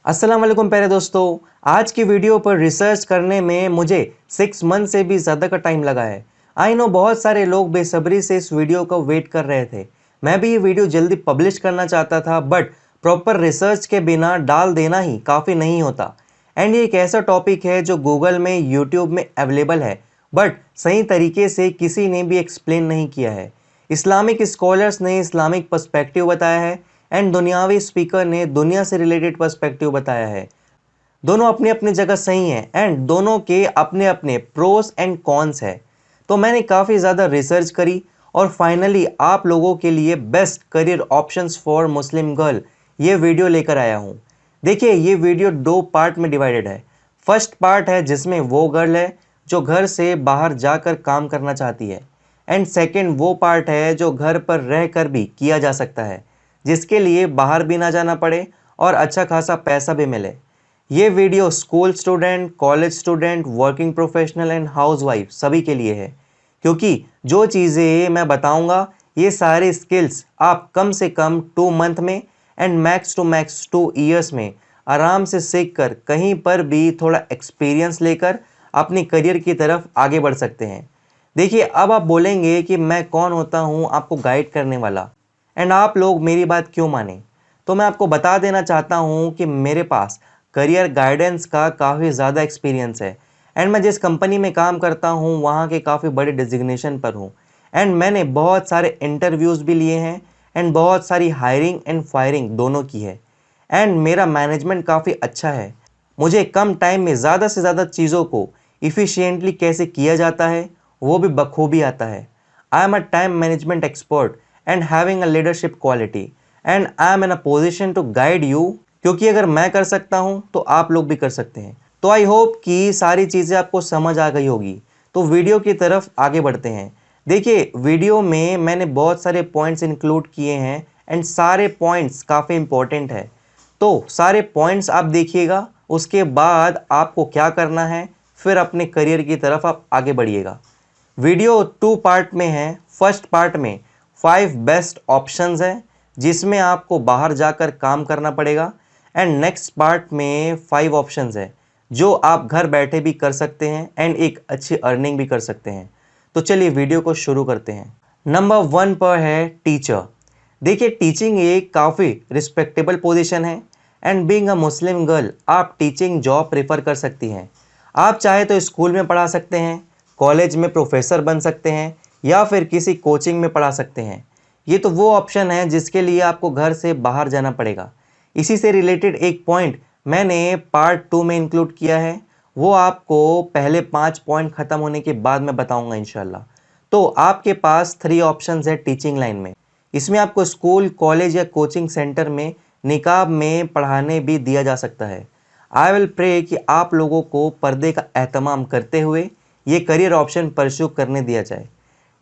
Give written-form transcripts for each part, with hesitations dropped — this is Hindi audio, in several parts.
अस्सलाम वालेकुम प्यारे दोस्तों। आज की वीडियो पर रिसर्च करने में मुझे 6 मंथ से भी ज़्यादा का टाइम लगा है। आई नो बहुत सारे लोग बेसब्री से इस वीडियो का वेट कर रहे थे। मैं भी ये वीडियो जल्दी पब्लिश करना चाहता था, बट प्रॉपर रिसर्च के बिना डाल देना ही काफ़ी नहीं होता। एंड ये एक ऐसा टॉपिक है जो गूगल में, यूट्यूब में अवेलेबल है, बट सही तरीके से किसी ने भी एक्सप्लेन नहीं किया है। इस्लामिक स्कॉलर्स ने इस्लामिक पर्सपेक्टिव बताया है एंड दुनियावी स्पीकर ने दुनिया से रिलेटेड पर्सपेक्टिव बताया है। दोनों अपनी अपनी जगह सही हैं एंड दोनों के अपने अपने प्रोस एंड कॉन्स है। तो मैंने काफ़ी ज़्यादा रिसर्च करी और फाइनली आप लोगों के लिए best career options for Muslim girl ये वीडियो लेकर आया हूँ। देखिए, ये वीडियो 2 पार्ट में डिवाइडेड है। फर्स्ट पार्ट है जिसमें वो गर्ल है जो घर से बाहर जाकर काम करना चाहती है, एंड सेकेंड वो पार्ट है जो घर पर रहकर भी किया जा सकता है, जिसके लिए बाहर भी ना जाना पड़े और अच्छा खासा पैसा भी मिले। ये video school student, college student, working professional and housewife सभी के लिए है, क्योंकि जो चीज़ें मैं बताऊंगा ये सारे स्किल्स आप कम से कम 2 मंथ में and max to max 2 years में आराम से सीख कर कहीं पर भी थोड़ा एक्सपीरियंस लेकर अपनी करियर की तरफ आगे बढ़ सकते हैं। देखिए, अब आप बोलेंगे कि मैं कौन होता हूँ आपको गाइड करने वाला, एंड आप लोग मेरी बात क्यों माने। तो मैं आपको बता देना चाहता हूँ कि मेरे पास करियर गाइडेंस का काफ़ी ज़्यादा एक्सपीरियंस है एंड मैं जिस कंपनी में काम करता हूँ वहाँ के काफ़ी बड़े डिजिग्नेशन पर हूँ एंड मैंने बहुत सारे इंटरव्यूज़ भी लिए हैं एंड बहुत सारी हायरिंग एंड फायरिंग दोनों की है एंड मेरा मैनेजमेंट काफ़ी अच्छा है। मुझे कम टाइम में ज़्यादा से ज़्यादा चीज़ों को इफ़िशियंटली कैसे किया जाता है वो भी बखूबी आता है। I am a time management expert and having a leadership quality and I am in a position to guide you, क्योंकि अगर मैं कर सकता हूँ तो आप लोग भी कर सकते हैं। तो आई होप कि सारी चीज़ें आपको समझ आ गई होगी। तो वीडियो की तरफ आगे बढ़ते हैं। देखिए, वीडियो में मैंने बहुत सारे पॉइंट्स इंक्लूड किए हैं एंड सारे पॉइंट्स काफ़ी इंपॉर्टेंट है। तो सारे पॉइंट्स आप देखिएगा, उसके बाद आपको क्या करना है, फिर अपने करियर की तरफ आप आगे बढ़िएगा। वीडियो 2 पार्ट में है। फर्स्ट पार्ट में 5 बेस्ट ऑप्शंस हैं जिसमें आपको बाहर जाकर काम करना पड़ेगा, एंड नेक्स्ट पार्ट में 5 ऑप्शंस है जो आप घर बैठे भी कर सकते हैं एंड एक अच्छी अर्निंग भी कर सकते हैं। तो चलिए वीडियो को शुरू करते हैं। नंबर 1 पर है टीचर। देखिए, टीचिंग एक काफ़ी रिस्पेक्टेबल पोजीशन है and being a Muslim girl आप टीचिंग जॉब प्रेफर कर सकती हैं। आप चाहे तो स्कूल में पढ़ा सकते हैं, कॉलेज में प्रोफेसर बन सकते हैं या फिर किसी कोचिंग में पढ़ा सकते हैं। ये तो वो ऑप्शन है जिसके लिए आपको घर से बाहर जाना पड़ेगा। इसी से रिलेटेड एक पॉइंट मैंने पार्ट 2 में इंक्लूड किया है, वो आपको पहले 5 पॉइंट ख़त्म होने के बाद मैं बताऊंगा इंशाल्लाह। तो आपके पास 3 ऑप्शंस है टीचिंग लाइन में। इसमें आपको स्कूल, कॉलेज या कोचिंग सेंटर में निकाब में पढ़ाने भी दिया जा सकता है। आई विल प्रे कि आप लोगों को पर्दे का एहतमाम करते हुए ये करियर ऑप्शन परस्यू करने दिया जाए।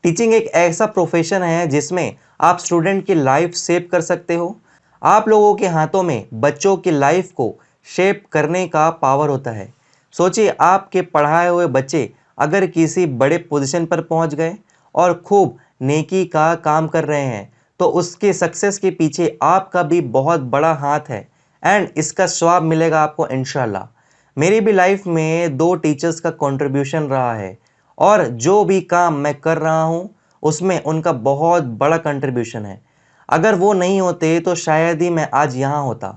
टीचिंग एक ऐसा प्रोफेशन है जिसमें आप स्टूडेंट की लाइफ शेप कर सकते हो। आप लोगों के हाथों में बच्चों की लाइफ को शेप करने का पावर होता है। सोचिए, आपके पढ़ाए हुए बच्चे अगर किसी बड़े पोजीशन पर पहुंच गए और खूब नेकी का काम कर रहे हैं तो उसके सक्सेस के पीछे आपका भी बहुत बड़ा हाथ है एंड इसका स्वाब मिलेगा आपको इंशाल्लाह। मेरी भी लाइफ में 2 टीचर्स का कंट्रीब्यूशन रहा है और जो भी काम मैं कर रहा हूँ उसमें उनका बहुत बड़ा कंट्रीब्यूशन है। अगर वो नहीं होते तो शायद ही मैं आज यहाँ होता।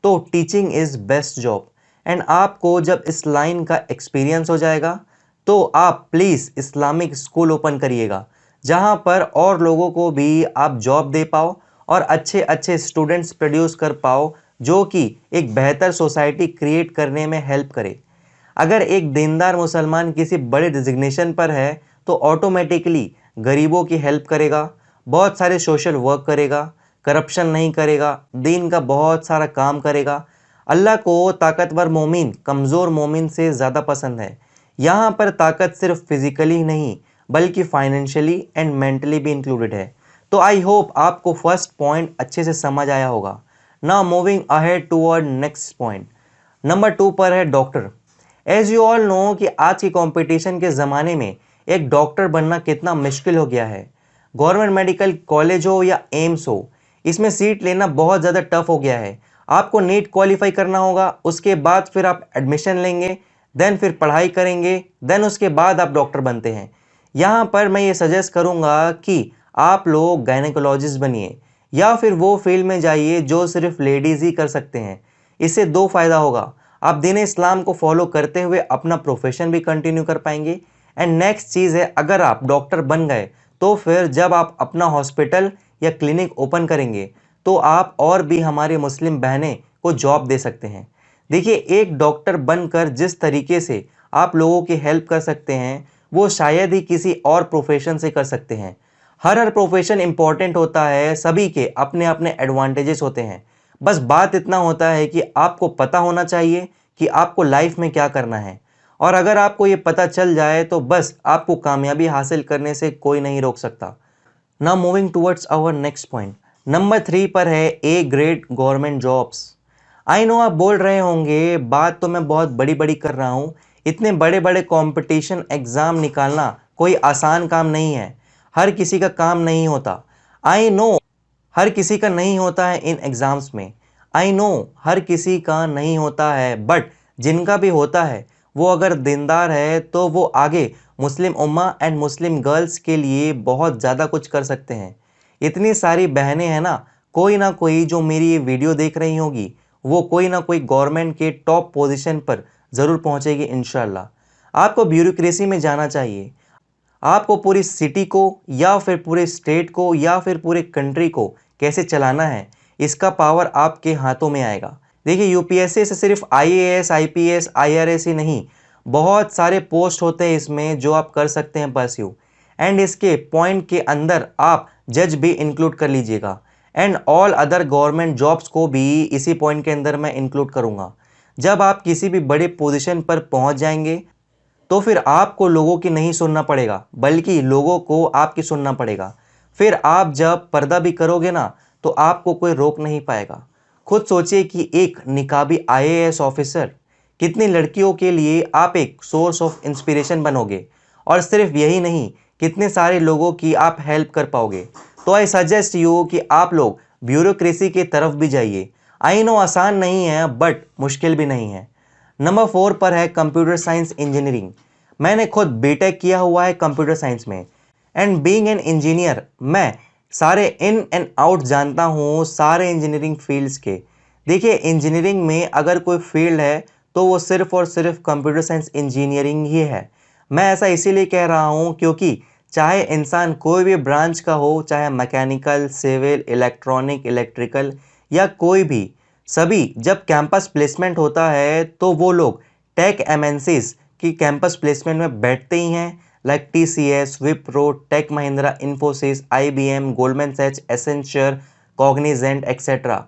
तो teaching is best job and आपको जब इस लाइन का एक्सपीरियंस हो जाएगा तो आप प्लीज़ इस्लामिक स्कूल ओपन करिएगा, जहाँ पर और लोगों को भी आप जॉब दे पाओ और अच्छे अच्छे स्टूडेंट्स प्रोड्यूस कर पाओ जो कि एक बेहतर सोसाइटी क्रिएट करने में हेल्प करे। अगर एक दीनदार मुसलमान किसी बड़े डिजिग्नेशन पर है तो ऑटोमेटिकली गरीबों की हेल्प करेगा, बहुत सारे सोशल वर्क करेगा, करप्शन नहीं करेगा, दीन का बहुत सारा काम करेगा। अल्लाह को ताकतवर मोमिन कमज़ोर मोमिन से ज़्यादा पसंद है। यहाँ पर ताकत सिर्फ फिजिकली ही नहीं बल्कि फाइनेंशियली एंड मेंटली भी इंक्लूडेड है। तो आई होप आपको फर्स्ट पॉइंट अच्छे से समझ आया होगा। Now moving ahead toward next point. Number 2 पर है doctor. As you all know कि आज की कंपटीशन के ज़माने में एक डॉक्टर बनना कितना मुश्किल हो गया है। गवर्नमेंट मेडिकल कॉलेज हो या एम्स हो, इसमें सीट लेना बहुत ज़्यादा टफ हो गया है। आपको नीट क्वालिफाई करना होगा, उसके बाद फिर आप एडमिशन लेंगे, देन फिर पढ़ाई करेंगे, देन उसके बाद आप डॉक्टर बनते हैं। यहाँ पर मैं ये सजेस्ट करूँगा कि आप लोग गायनेकोलॉजिस्ट बनिए या फिर वो फील्ड में जाइए जो सिर्फ लेडीज़ ही कर सकते हैं। इससे दो फ़ायदा होगा, आप दीन इस्लाम को फॉलो करते हुए अपना प्रोफेशन भी कंटिन्यू कर पाएंगे। एंड नेक्स्ट चीज़ है, अगर आप डॉक्टर बन गए तो फिर जब आप अपना हॉस्पिटल या क्लिनिक ओपन करेंगे तो आप और भी हमारे मुस्लिम बहनें को जॉब दे सकते हैं। देखिए, एक डॉक्टर बनकर जिस तरीके से आप लोगों की हेल्प कर सकते हैं वो शायद ही किसी और प्रोफेशन से कर सकते हैं। हर प्रोफेशन इंपॉर्टेंट होता है, सभी के अपने अपने एडवांटेजेस होते हैं। बस बात इतना होता है कि आपको पता होना चाहिए कि आपको लाइफ में क्या करना है, और अगर आपको ये पता चल जाए तो बस आपको कामयाबी हासिल करने से कोई नहीं रोक सकता। Now moving towards our next point, number 3 पर है A grade government jobs. I know आप बोल रहे होंगे बात तो मैं बहुत बड़ी बड़ी कर रहा हूँ, इतने बड़े बड़े कंपटीशन एग्ज़ाम निकालना कोई आसान काम नहीं है, हर किसी का काम नहीं होता। आई नो हर किसी का नहीं होता है इन एग्ज़ाम्स में, आई नो हर किसी का नहीं होता है, बट जिनका भी होता है वो अगर दीनदार है तो वो आगे मुस्लिम उम्मा एंड मुस्लिम गर्ल्स के लिए बहुत ज़्यादा कुछ कर सकते हैं। इतनी सारी बहनें हैं ना कोई जो मेरी ये वीडियो देख रही होगी वो कोई ना कोई गवर्नमेंट के टॉप पोजीशन पर ज़रूर पहुंचेगी इंशाल्लाह। आपको ब्यूरोक्रेसी में जाना चाहिए, आपको पूरी सिटी को या फिर पूरे स्टेट को या फिर पूरे कंट्री को कैसे चलाना है, इसका पावर आपके हाथों में आएगा। देखिए, यूपीएससी से सिर्फ आईएएस, आईपीएस, आईआरएस ही नहीं, बहुत सारे पोस्ट होते हैं इसमें जो आप कर सकते हैं परस्यू। एंड इसके पॉइंट के अंदर आप जज भी इंक्लूड कर लीजिएगा, and all other government jobs को भी इसी पॉइंट के अंदर मैं इंक्लूड करूँगा। जब आप किसी भी बड़े पोजीशन पर पहुँच जाएंगे तो फिर आपको लोगों की नहीं सुनना पड़ेगा, बल्कि लोगों को आपकी सुनना पड़ेगा। फिर आप जब पर्दा भी करोगे ना तो आपको कोई रोक नहीं पाएगा। खुद सोचिए कि एक निकाबी आईएएस ऑफिसर, कितनी लड़कियों के लिए आप एक सोर्स ऑफ इंस्पिरेशन बनोगे, और सिर्फ यही नहीं, कितने सारे लोगों की आप हेल्प कर पाओगे। तो आई सजेस्ट यू कि आप लोग ब्यूरोक्रेसी की तरफ भी जाइए। आई नो आसान नहीं है बट मुश्किल भी नहीं है। नंबर 4 पर है कंप्यूटर साइंस इंजीनियरिंग। मैंने खुद बीटेक किया हुआ है कंप्यूटर साइंस में, एंड बीइंग एन इंजीनियर मैं सारे इन एंड आउट जानता हूँ सारे इंजीनियरिंग फील्ड्स के। देखिए, इंजीनियरिंग में अगर कोई फील्ड है तो वो सिर्फ और सिर्फ कंप्यूटर साइंस इंजीनियरिंग ही है। मैं ऐसा इसीलिए कह रहा हूँ क्योंकि चाहे इंसान कोई भी ब्रांच का हो, चाहे मैकेनिकल, सिविल, इलेक्ट्रॉनिक, इलेक्ट्रिकल या कोई भी, सभी जब कैंपस प्लेसमेंट होता है तो वो लोग टेक एमएनसीज की कैंपस प्लेसमेंट में बैठते ही हैं, like TCS, Wipro, Tech Mahindra, Infosys, IBM, Goldman Sachs, Accenture, Cognizant et cetera.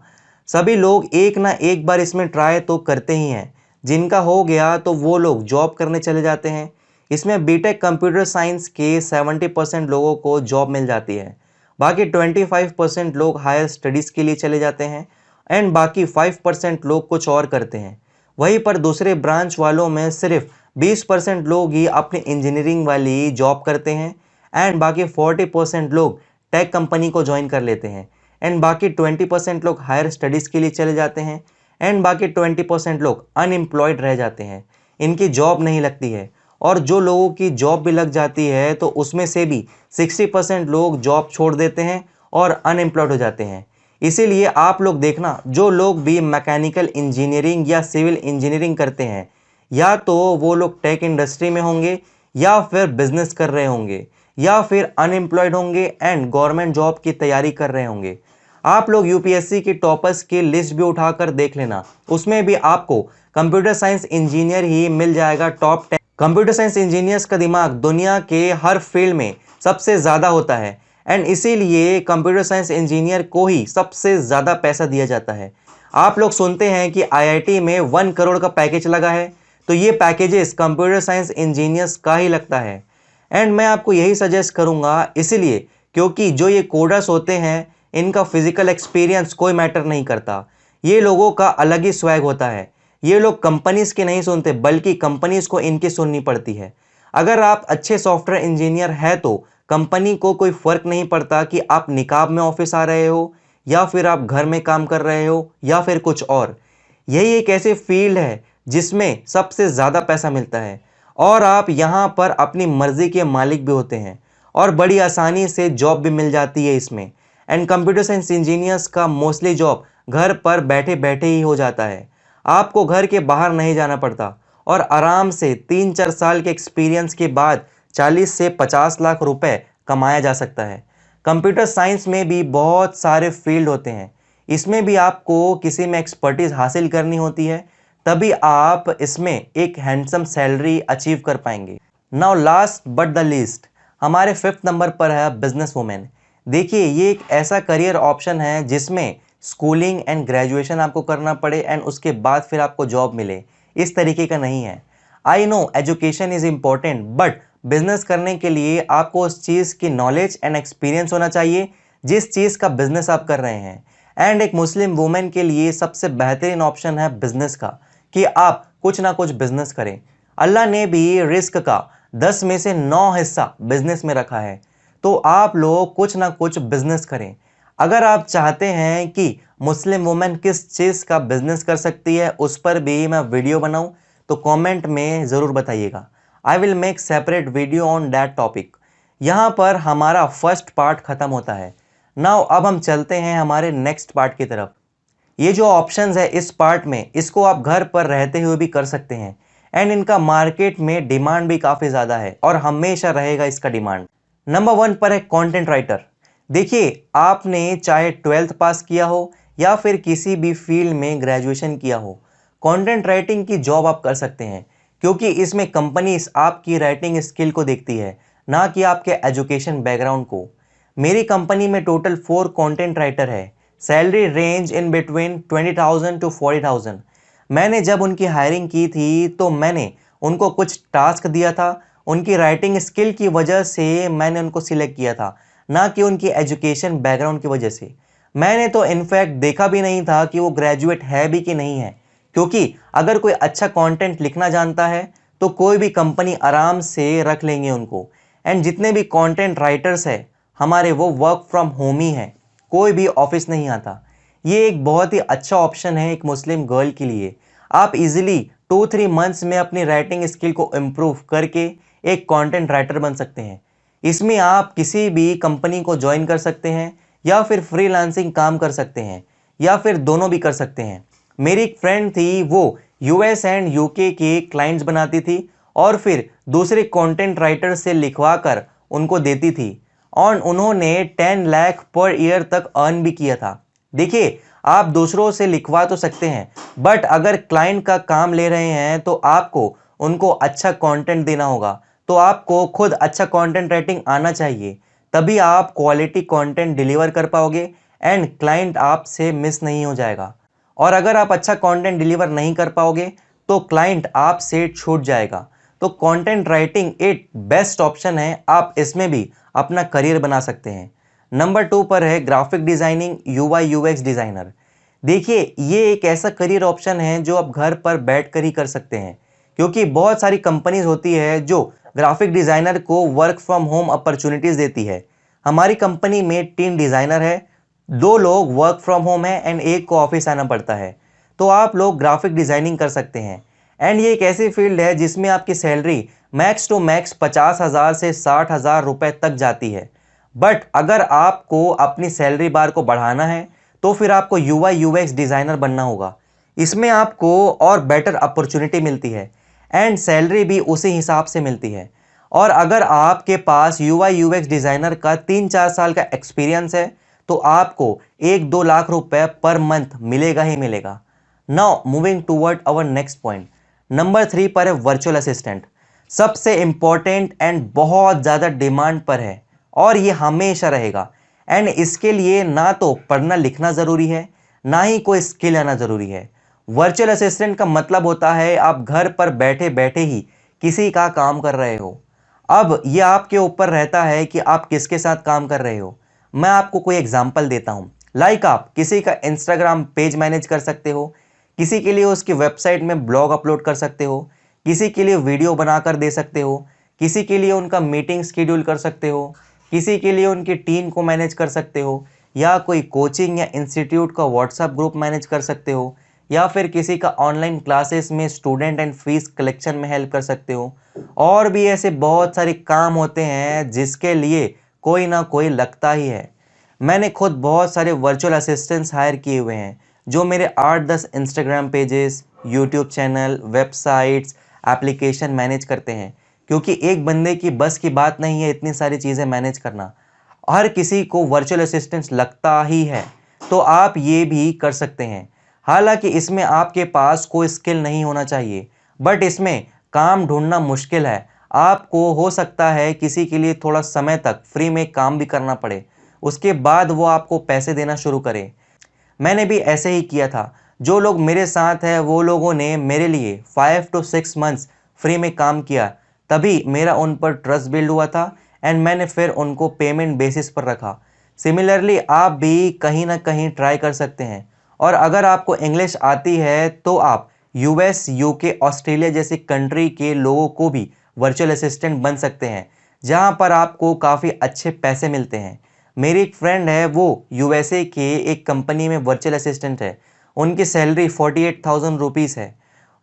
सभी लोग एक ना एक बार इसमें ट्राई तो करते ही हैं, जिनका हो गया तो वो लोग जॉब करने चले जाते हैं। इसमें बीटेक कंप्यूटर साइंस के 70% लोगों को जॉब मिल जाती है, बाकी 25% लोग हायर स्टडीज़ के लिए चले जाते हैं, एंड बाकी 5% लोग कुछ और करते हैं। वहीं पर दूसरे ब्रांच वालों में सिर्फ 20% लोग ही अपनी इंजीनियरिंग वाली जॉब करते हैं, एंड बाकी 40% लोग टेक कंपनी को ज्वाइन कर लेते हैं, एंड बाकी 20% लोग हायर स्टडीज़ के लिए चले जाते हैं, एंड बाकी 20% लोग अनएम्प्लॉयड रह जाते हैं, इनकी जॉब नहीं लगती है। और जो लोगों की जॉब भी लग जाती है तो उसमें से भी 60% लोग जॉब छोड़ देते हैं और अनएम्प्लॉयड हो जाते हैं। इसीलिए आप लोग देखना, जो लोग भी मैकेनिकल इंजीनियरिंग या सिविल इंजीनियरिंग करते हैं, या तो वो लोग टेक इंडस्ट्री में होंगे, या फिर बिजनेस कर रहे होंगे, या फिर अनएम्प्लॉयड होंगे एंड गवर्नमेंट जॉब की तैयारी कर रहे होंगे। आप लोग यूपीएससी की टॉपर्स की लिस्ट भी उठाकर देख लेना, उसमें भी आपको कंप्यूटर साइंस इंजीनियर ही मिल जाएगा टॉप 10। कंप्यूटर साइंस इंजीनियर्स का दिमाग दुनिया के हर फील्ड में सबसे ज़्यादा होता है, एंड इसीलिए कंप्यूटर साइंस इंजीनियर को ही सबसे ज़्यादा पैसा दिया जाता है। आप लोग सुनते हैं कि आईआईटी में 1 करोड़ का पैकेज लगा है, तो ये पैकेजेस कंप्यूटर साइंस इंजीनियर्स का ही लगता है। एंड मैं आपको यही सजेस्ट करूँगा, इसीलिए क्योंकि जो ये कोडर्स होते हैं इनका फिजिकल एक्सपीरियंस कोई मैटर नहीं करता, ये लोगों का अलग ही स्वैग होता है। ये लोग कंपनीज़ की नहीं सुनते, बल्कि कंपनीज़ को इनकी सुननी पड़ती है। अगर आप अच्छे सॉफ्टवेयर इंजीनियर हैं तो कंपनी को कोई फ़र्क नहीं पड़ता कि आप निकाब में ऑफिस आ रहे हो या फिर आप घर में काम कर रहे हो या फिर कुछ और। यही एक ऐसे फील्ड है जिसमें सबसे ज़्यादा पैसा मिलता है और आप यहाँ पर अपनी मर्जी के मालिक भी होते हैं और बड़ी आसानी से जॉब भी मिल जाती है इसमें। एंड कंप्यूटर साइंस इंजीनियर्स का मोस्टली जॉब घर पर बैठे बैठे ही हो जाता है। आपको घर के बाहर नहीं जाना पड़ता और आराम से 3-4 साल के एक्सपीरियंस के बाद 40 से 50 लाख रुपए कमाया जा सकता है। कंप्यूटर साइंस में भी बहुत सारे फील्ड होते हैं, इसमें भी आपको किसी में एक्सपर्टीज हासिल करनी होती है, तभी आप इसमें एक हैंडसम सैलरी अचीव कर पाएंगे। Now last but the least, हमारे 5th नंबर पर है बिजनेस वुमेन। देखिए, ये एक ऐसा करियर ऑप्शन है जिसमें स्कूलिंग एंड ग्रेजुएशन आपको करना पड़े एंड उसके बाद फिर आपको जॉब मिले, इस तरीके का नहीं है। I know education is important, but business करने के लिए आपको उस चीज़ की नॉलेज एंड एक्सपीरियंस होना चाहिए जिस चीज़ का बिजनेस आप कर रहे हैं। एंड एक मुस्लिम वुमेन के लिए सबसे बेहतरीन ऑप्शन है बिजनेस का, कि आप कुछ ना कुछ बिजनेस करें। अल्लाह ने भी रिस्क का 10 में से 9 हिस्सा बिजनेस में रखा है, तो आप लोग कुछ ना कुछ बिजनेस करें। अगर आप चाहते हैं कि मुस्लिम वुमेन किस चीज़ का बिजनेस कर सकती है उस पर भी मैं वीडियो बनाऊं, तो कमेंट में ज़रूर बताइएगा। I will make separate video on that topic. यहाँ पर हमारा फर्स्ट पार्ट ख़त्म होता है। नाउ अब हम चलते हैं हमारे नेक्स्ट पार्ट की तरफ। ये जो ऑप्शंस है इस पार्ट में, इसको आप घर पर रहते हुए भी कर सकते हैं एंड इनका मार्केट में डिमांड भी काफ़ी ज़्यादा है और हमेशा रहेगा इसका डिमांड। नंबर 1 पर है कंटेंट राइटर। देखिए, आपने चाहे 12th पास किया हो या फिर किसी भी फील्ड में ग्रेजुएशन किया हो, कंटेंट राइटिंग की जॉब आप कर सकते हैं, क्योंकि इसमें कंपनीज आपकी राइटिंग स्किल को देखती है, ना कि आपके एजुकेशन बैकग्राउंड को। मेरी कंपनी में टोटल 4 कंटेंट राइटर है। Salary range in between 20,000 to 40,000। मैंने जब उनकी हायरिंग की थी तो मैंने उनको कुछ टास्क दिया था, उनकी राइटिंग स्किल की वजह से मैंने उनको सिलेक्ट किया था, ना कि उनकी एजुकेशन बैकग्राउंड की वजह से। मैंने तो इनफैक्ट देखा भी नहीं था कि वो ग्रेजुएट है भी कि नहीं है, क्योंकि अगर कोई अच्छा कंटेंट लिखना जानता है तो कोई भी कंपनी आराम से रख लेंगे उनको। एंड जितने भी कंटेंट राइटर्स हैं हमारे, वो वर्क फ्रॉम होम ही है, कोई भी ऑफिस नहीं आता। ये एक बहुत ही अच्छा ऑप्शन है एक मुस्लिम गर्ल के लिए। आप इजीली 2-3 मंथ्स में अपनी राइटिंग स्किल को इम्प्रूव करके एक कंटेंट राइटर बन सकते हैं। इसमें आप किसी भी कंपनी को ज्वाइन कर सकते हैं या फिर फ्रीलांसिंग काम कर सकते हैं या फिर दोनों भी कर सकते हैं। मेरी एक फ्रेंड थी, वो यूएस एंड यूके के क्लाइंट्स बनाती थी और फिर दूसरे कंटेंट राइटर से लिखवा कर उनको देती थी और उन्होंने 10 लाख पर ईयर तक अर्न भी किया था। देखिए, आप दूसरों से लिखवा तो सकते हैं, बट अगर क्लाइंट का काम ले रहे हैं तो आपको उनको अच्छा कंटेंट देना होगा। तो आपको खुद अच्छा कंटेंट राइटिंग आना चाहिए, तभी आप क्वालिटी कंटेंट डिलीवर कर पाओगे एंड क्लाइंट आपसे मिस नहीं हो जाएगा। और अगर आप अच्छा कंटेंट डिलीवर नहीं कर पाओगे तो क्लाइंट आपसे छूट जाएगा। तो कंटेंट राइटिंग एक बेस्ट ऑप्शन है, आप इसमें भी अपना करियर बना सकते हैं। नंबर 2 पर है graphic designing, UI UX designer. देखिए, ये एक ऐसा करियर ऑप्शन है जो आप घर पर बैठकर ही कर सकते हैं, क्योंकि बहुत सारी कंपनीज होती है जो ग्राफिक डिज़ाइनर को वर्क फ्रॉम होम अपॉर्चुनिटीज़ देती है। हमारी कंपनी में 3 डिज़ाइनर है, 2 लोग वर्क फ्रॉम होम है एंड एक को ऑफिस आना पड़ता है। तो आप लोग ग्राफिक डिज़ाइनिंग कर सकते हैं एंड ये एक ऐसी फील्ड है जिसमें आपकी सैलरी मैक्स टू मैक्स 50,000 से 60,000 रुपए तक जाती है। बट अगर आपको अपनी सैलरी बार को बढ़ाना है तो फिर आपको यूआई यूएक्स डिज़ाइनर बनना होगा। इसमें आपको और बेटर अपॉर्चुनिटी मिलती है एंड सैलरी भी उसी हिसाब से मिलती है। और अगर आपके पास यूआई यूएक्स डिज़ाइनर का 3-4 साल का एक्सपीरियंस है तो आपको 1-2 लाख रुपए पर मंथ मिलेगा ही मिलेगा। Now moving toward our next point, number 3 पर है वर्चुअल असिस्टेंट। सबसे इंपॉर्टेंट एंड बहुत ज़्यादा डिमांड पर है और ये हमेशा रहेगा। एंड इसके लिए ना तो पढ़ना लिखना ज़रूरी है, ना ही कोई स्किल आना ज़रूरी है। वर्चुअल असिस्टेंट का मतलब होता है आप घर पर बैठे बैठे ही किसी का काम कर रहे हो। अब ये आपके ऊपर रहता है कि आप किसके साथ काम कर रहे हो। मैं आपको कोई एग्जांपल देता हूँ। लाइक आप किसी का इंस्टाग्राम पेज मैनेज कर सकते हो, किसी के लिए उसकी वेबसाइट में ब्लॉग अपलोड कर सकते हो, किसी के लिए वीडियो बनाकर दे सकते हो, किसी के लिए उनका मीटिंग शेड्यूल कर सकते हो, किसी के लिए उनकी टीम को मैनेज कर सकते हो, या कोई कोचिंग या इंस्टीट्यूट का व्हाट्सएप ग्रुप मैनेज कर सकते हो, या फिर किसी का ऑनलाइन क्लासेस में स्टूडेंट एंड फीस कलेक्शन में हेल्प कर सकते हो। और भी ऐसे बहुत सारे काम होते हैं जिसके लिए कोई ना कोई लगता ही है। मैंने खुद बहुत सारे वर्चुअल असिस्टेंट्स हायर किए हुए हैं जो मेरे 8-10 Instagram pages, YouTube channel, websites, application manage करते हैं, क्योंकि एक बंदे की बस की बात नहीं है इतनी सारी चीज़ें मैनेज करना। हर किसी को वर्चुअल असिस्टेंट्स लगता ही है, तो आप ये भी कर सकते हैं। हालांकि इसमें आपके पास कोई स्किल नहीं होना चाहिए, बट इसमें काम ढूंढना मुश्किल है। आपको हो सकता है किसी के लिए थोड़ा समय तक फ्री में काम भी करना पड़े, उसके बाद वो आपको पैसे देना शुरू करे। मैंने भी ऐसे ही किया था। जो लोग मेरे साथ हैं वो लोगों ने मेरे लिए 5 to 6 मंथ्स फ्री में काम किया, तभी मेरा उन पर ट्रस्ट बिल्ड हुआ था एंड मैंने फिर उनको पेमेंट बेसिस पर रखा। सिमिलरली आप भी कहीं ना कहीं ट्राई कर सकते हैं। और अगर आपको इंग्लिश आती है तो आप यूएस, यूके, ऑस्ट्रेलिया जैसी कंट्री के लोगों को भी वर्चुअल असिस्टेंट बन सकते हैं, जहां पर आपको काफ़ी अच्छे पैसे मिलते हैं। मेरी एक फ्रेंड है, वो यूएसए के एक कंपनी में वर्चुअल असिस्टेंट है। उनकी सैलरी 48,000 रुपीज़ है।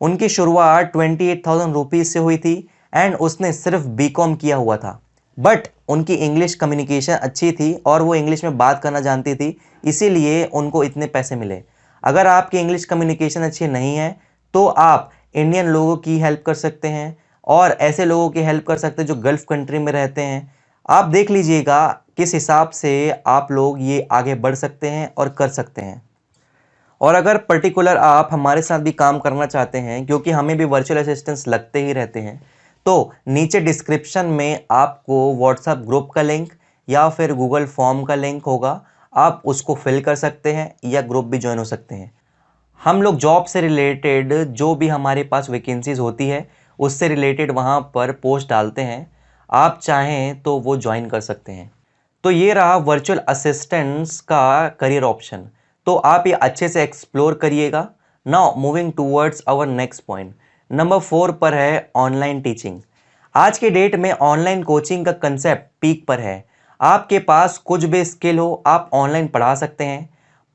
उनकी शुरुआत 28,000 रुपीज़ से हुई थी एंड उसने सिर्फ बीकॉम किया हुआ था। बट उनकी इंग्लिश कम्युनिकेशन अच्छी थी और वो इंग्लिश में बात करना जानती थी, इसीलिए उनको इतने पैसे मिले। अगर आपकी इंग्लिश कम्युनिकेशन अच्छी नहीं है तो आप इंडियन लोगों की हेल्प कर सकते हैं और ऐसे लोगों की हेल्प कर सकते हैं जो गल्फ़ कंट्री में रहते हैं। आप देख लीजिएगा किस हिसाब से आप लोग ये आगे बढ़ सकते हैं और कर सकते हैं। और अगर पर्टिकुलर आप हमारे साथ भी काम करना चाहते हैं, क्योंकि हमें भी वर्चुअल असिस्टेंट्स लगते ही रहते हैं, तो नीचे डिस्क्रिप्शन में आपको व्हाट्सएप ग्रुप का लिंक या फिर गूगल फॉर्म का लिंक होगा, आप उसको फिल कर सकते हैं या ग्रुप भी ज्वाइन हो सकते हैं। हम लोग जॉब से रिलेटेड जो भी हमारे पास वैकेंसीज होती है उससे रिलेटेड वहाँ पर पोस्ट डालते हैं, आप चाहें तो वो ज्वाइन कर सकते हैं। तो ये रहा वर्चुअल असिस्टेंट्स का करियर ऑप्शन, तो आप ये अच्छे से एक्सप्लोर करिएगा। Now moving towards our next point, number 4 पर है ऑनलाइन टीचिंग। आज के डेट में ऑनलाइन कोचिंग का कंसेप्ट पीक पर है। आपके पास कुछ भी स्किल हो आप ऑनलाइन पढ़ा सकते हैं।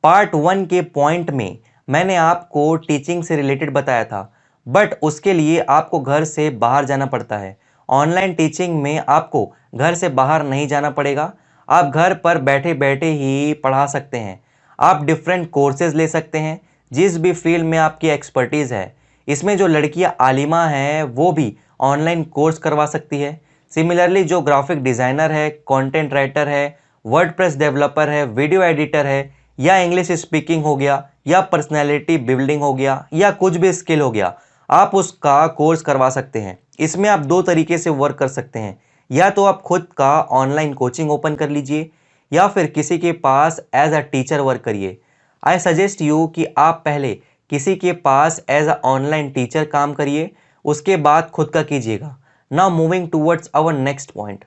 पार्ट 1 के पॉइंट में मैंने आपको टीचिंग से रिलेटेड बताया था, बट उसके लिए आपको घर से बाहर जाना पड़ता है। ऑनलाइन टीचिंग में आपको घर से बाहर नहीं जाना पड़ेगा, आप घर पर बैठे बैठे ही पढ़ा सकते हैं। आप डिफरेंट कोर्सेज ले सकते हैं जिस भी फील्ड में आपकी एक्सपर्टीज़ है। इसमें जो लड़कियां आलिमा हैं वो भी ऑनलाइन कोर्स करवा सकती है। सिमिलरली जो ग्राफिक डिज़ाइनर है, कंटेंट राइटर है, वर्डप्रेस डेवलपर है, वीडियो एडिटर है, या इंग्लिश स्पीकिंग हो गया, या पर्सनैलिटी बिल्डिंग हो गया, या कुछ भी स्किल हो गया, आप उसका कोर्स करवा सकते हैं। इसमें आप 2 तरीके से वर्क कर सकते हैं, या तो आप खुद का ऑनलाइन कोचिंग ओपन कर लीजिए या फिर किसी के पास एज अ टीचर वर्क करिए। आई सजेस्ट यू कि आप पहले किसी के पास एज अ ऑनलाइन टीचर काम करिए, उसके बाद खुद का कीजिएगा। Now moving towards our next point,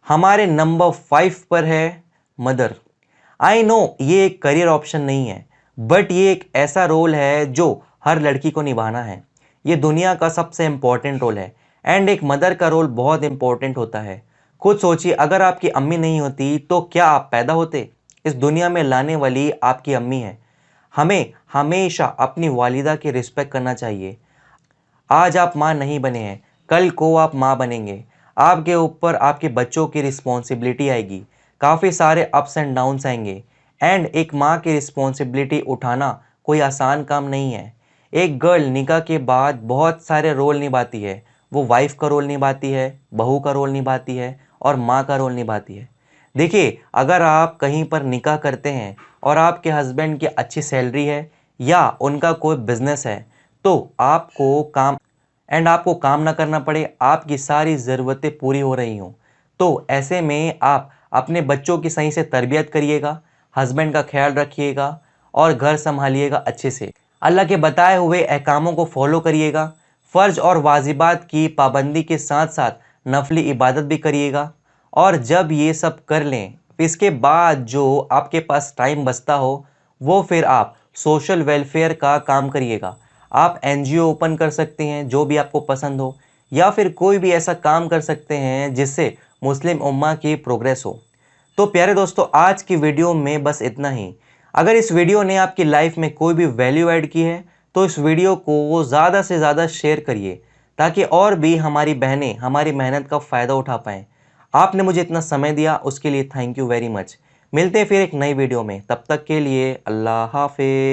हमारे नंबर 5 पर है मदर। आई नो ये एक करियर ऑप्शन नहीं है, बट ये एक ऐसा रोल है जो हर लड़की को निभाना है। ये दुनिया का सबसे इम्पोर्टेंट रोल है एंड एक मदर का रोल बहुत इम्पोर्टेंट होता है। खुद सोचिए, अगर आपकी अम्मी नहीं होती तो क्या आप पैदा होते? इस दुनिया में लाने वाली आपकी अम्मी है। हमें हमेशा अपनी वालिदा की रिस्पेक्ट करना चाहिए। आज आप माँ नहीं बने हैं, कल को आप माँ बनेंगे। आपके ऊपर आपके बच्चों की रिस्पॉन्सिबिलिटी आएगी, काफ़ी सारे अप्स एंड डाउन्स आएंगे एंड एक माँ की रिस्पॉन्सिबिलिटी उठाना कोई आसान काम नहीं है। एक गर्ल निकाह के बाद बहुत सारे रोल निभाती है। वो वाइफ का रोल निभाती है, बहू का रोल निभाती है और माँ का रोल निभाती है। देखिए, अगर आप कहीं पर निकाह करते हैं और आपके हस्बैंड की अच्छी सैलरी है या उनका कोई बिजनेस है, तो आपको काम ना करना पड़े, आपकी सारी ज़रूरतें पूरी हो रही हों, तो ऐसे में आप अपने बच्चों की सही से तरबियत करिएगा, हस्बैंड का ख्याल रखिएगा और घर संभालिएगा अच्छे से। अल्लाह के बताए हुए अहकामों को फॉलो करिएगा। फ़र्ज और वाजिबात की पाबंदी के साथ साथ नफली इबादत भी करिएगा। और जब ये सब कर लें, इसके बाद जो आपके पास टाइम बचता हो वो फिर आप सोशल वेलफेयर का काम करिएगा। आप एनजीओ ओपन कर सकते हैं जो भी आपको पसंद हो, या फिर कोई भी ऐसा काम कर सकते हैं जिससे मुस्लिम उम्मा की प्रोग्रेस हो। तो प्यारे दोस्तों, आज की वीडियो में बस इतना ही। अगर इस वीडियो ने आपकी लाइफ में कोई भी वैल्यू ऐड की है तो इस वीडियो को ज़्यादा से ज़्यादा शेयर करिए, ताकि और भी हमारी बहनें हमारी मेहनत का फ़ायदा उठा पाएँ। आपने मुझे इतना समय दिया, उसके लिए थैंक यू वेरी मच। मिलते हैं फिर एक नई वीडियो में, तब तक के लिए अल्लाह हाफ़िज़।